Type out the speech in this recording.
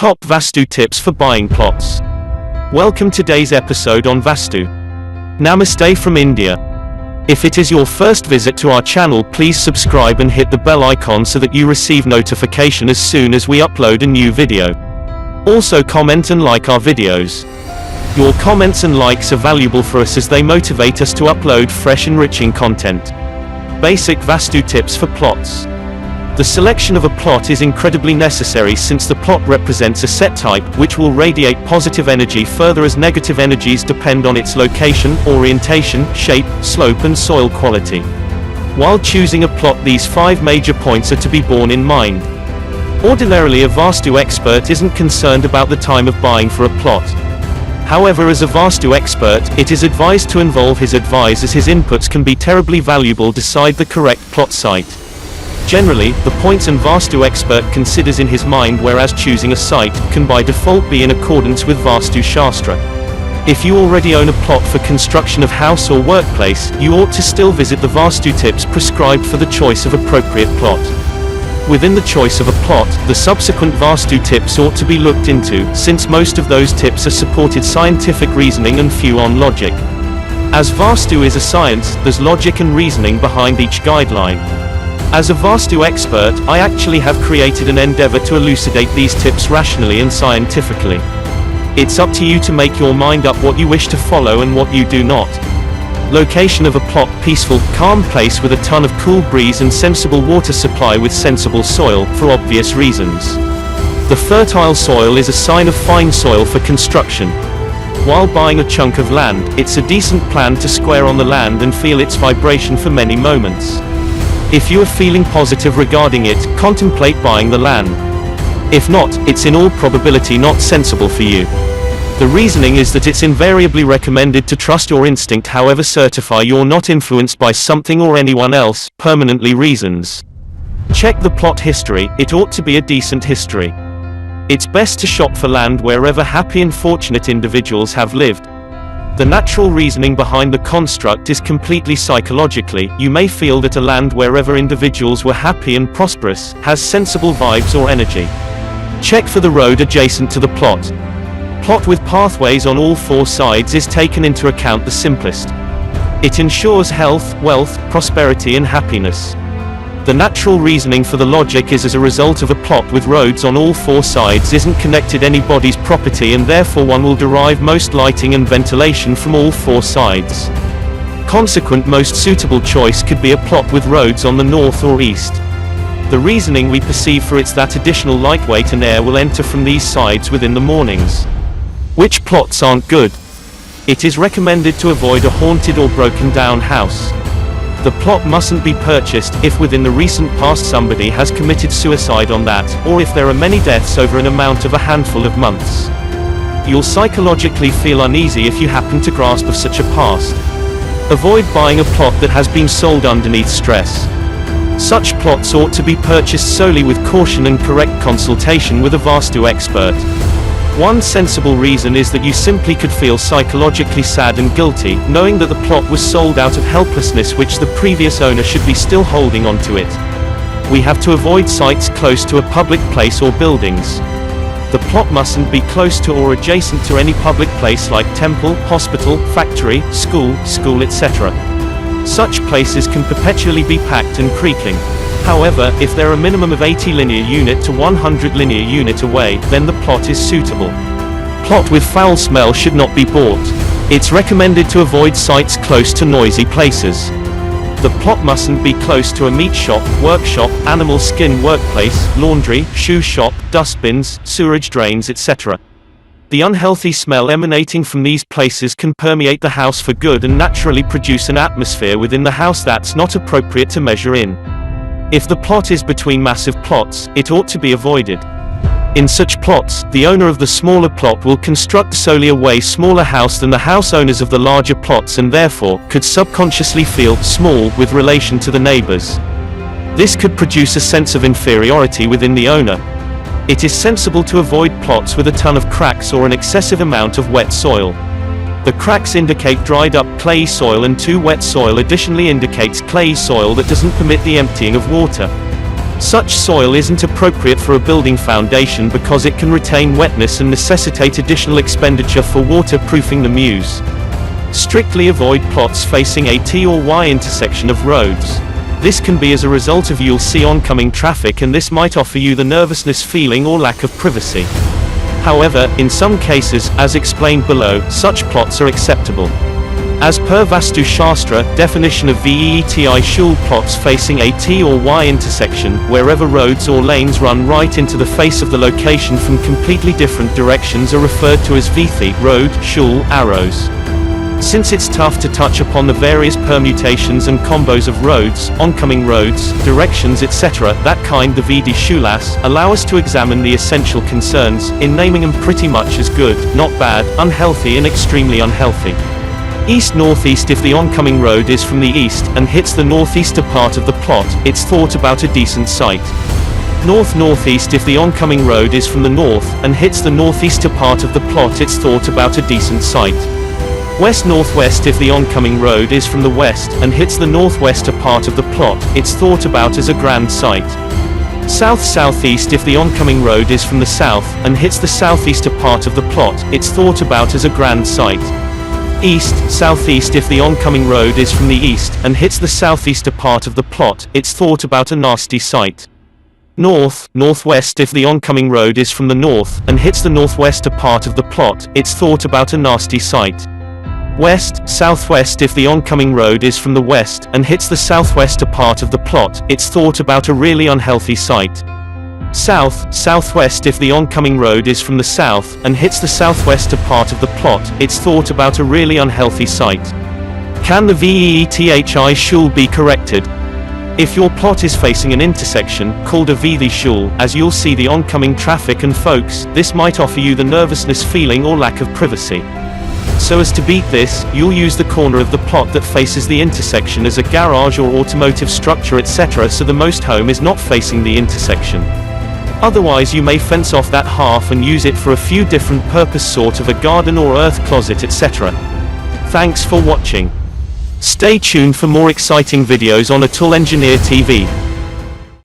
Top Vastu Tips for Buying Plots. Welcome to today's episode on Vastu. Namaste from India. If it is your first visit to our channel, please subscribe and hit the bell icon so that you receive notification as soon as we upload a new video. Also comment and like our videos. Your comments and likes are valuable for us as they motivate us to upload fresh enriching content. Basic Vastu Tips for Plots. The selection of a plot is incredibly necessary since the plot represents a set type, which will radiate positive energy further as negative energies depend on its location, orientation, shape, slope and soil quality. While choosing a plot, these 5 major points are to be borne in mind. Ordinarily, a Vastu expert isn't concerned about the time of buying for a plot. However, as a Vastu expert, it is advised to involve his advisor as his inputs can be terribly valuable to decide the correct plot site. Generally, the points an Vastu expert considers in his mind whereas choosing a site can by default be in accordance with Vastu Shastra. If you already own a plot for construction of house or workplace, you ought to still visit the Vastu tips prescribed for the choice of appropriate plot. Within the choice of a plot, the subsequent Vastu tips ought to be looked into, since most of those tips are supported scientific reasoning and few on logic. As Vastu is a science, there's logic and reasoning behind each guideline. As a Vastu expert, I actually have created an endeavor to elucidate these tips rationally and scientifically. It's up to you to make your mind up what you wish to follow and what you do not. Location of a plot: peaceful, calm place with a ton of cool breeze and sensible water supply with sensible soil, for obvious reasons. The fertile soil is a sign of fine soil for construction. While buying a chunk of land, it's a decent plan to square on the land and feel its vibration for many moments. If you are feeling positive regarding it, contemplate buying the land. If not, it's in all probability not sensible for you. The reasoning is that it's invariably recommended to trust your instinct, however certify you're not influenced by something or anyone else, permanently reasons. Check the plot history, it ought to be a decent history. It's best to shop for land wherever happy and fortunate individuals have lived. The natural reasoning behind the construct is completely psychologically. You may feel that a land wherever individuals were happy and prosperous has sensible vibes or energy. Check for the road adjacent to the plot. Plot with pathways on all 4 sides is taken into account the simplest. It ensures health, wealth, prosperity and happiness. The natural reasoning for the logic is as a result of a plot with roads on all 4 sides isn't connected anybody's property and therefore one will derive most lighting and ventilation from all 4 sides. Consequent most suitable choice could be a plot with roads on the north or east. The reasoning we perceive for it's that additional light weight and air will enter from these sides within the mornings. Which plots aren't good? It is recommended to avoid a haunted or broken down house. The plot mustn't be purchased if within the recent past somebody has committed suicide on that, or if there are many deaths over an amount of a handful of months. You'll psychologically feel uneasy if you happen to grasp of such a past. Avoid buying a plot that has been sold underneath stress. Such plots ought to be purchased solely with caution and correct consultation with a Vastu expert. One sensible reason is that you simply could feel psychologically sad and guilty, knowing that the plot was sold out of helplessness which the previous owner should be still holding on to it. We have to avoid sites close to a public place or buildings. The plot mustn't be close to or adjacent to any public place like temple, hospital, factory, school, etc. Such places can perpetually be packed and creaking. However, if they're a minimum of 80 linear unit to 100 linear unit away, then the plot is suitable. Plot with foul smell should not be bought. It's recommended to avoid sites close to noisy places. The plot mustn't be close to a meat shop, workshop, animal skin workplace, laundry, shoe shop, dustbins, sewerage drains, etc. The unhealthy smell emanating from these places can permeate the house for good and naturally produce an atmosphere within the house that's not appropriate to measure in. If the plot is between massive plots, it ought to be avoided. In such plots, the owner of the smaller plot will construct solely a way smaller house than the house owners of the larger plots and therefore could subconsciously feel small with relation to the neighbors. This could produce a sense of inferiority within the owner. It is sensible to avoid plots with a ton of cracks or an excessive amount of wet soil. The cracks indicate dried up clayey soil and too wet soil additionally indicates clayey soil that doesn't permit the emptying of water. Such soil isn't appropriate for a building foundation because it can retain wetness and necessitate additional expenditure for waterproofing the mews. Strictly avoid plots facing a T or Y intersection of roads. This can be as a result of you'll see oncoming traffic, and this might offer you the nervousness feeling or lack of privacy. However, in some cases, as explained below, such plots are acceptable. As per Vastu Shastra, definition of VEETI shul plots facing a T or Y intersection, wherever roads or lanes run right into the face of the location from completely different directions, are referred to as VEETI, road, shul, arrows. Since it's tough to touch upon the various permutations and combos of roads, oncoming roads, directions etc., that kind the VD Shulas allow us to examine the essential concerns, in naming them pretty much as good, not bad, unhealthy and extremely unhealthy. East-northeast: if the oncoming road is from the east, and hits the northeaster part of the plot, it's thought about a decent site. North-northeast: if the oncoming road is from the north, and hits the northeaster part of the plot, it's thought about a decent site. West-northwest: if the oncoming road is from the west, and hits the northwester part of the plot, it's thought about as a grand site. South-southeast: if the oncoming road is from the south, and hits the southeaster part of the plot, it's thought about as a grand site. East-southeast: if the oncoming road is from the east, and hits the southeaster part of the plot, it's thought about a nasty site. North-northwest: if the oncoming road is from the north, and hits the northwester part of the plot, it's thought about a nasty site. West-southwest: if the oncoming road is from the west, and hits the southwester part of the plot, it's thought about a really unhealthy site. South-southwest: if the oncoming road is from the south, and hits the southwester part of the plot, it's thought about a really unhealthy site. Can the VEETHI shul be corrected? If your plot is facing an intersection, called a VEETI shul, as you'll see the oncoming traffic and folks, this might offer you the nervousness feeling or lack of privacy. So as to beat this, you'll use the corner of the plot that faces the intersection as a garage or automotive structure etc., so the most home is not facing the intersection. Otherwise you may fence off that half and use it for a few different purpose, sort of a garden or earth closet etc. Thanks for watching. Stay tuned for more exciting videos on Atul Engineer TV.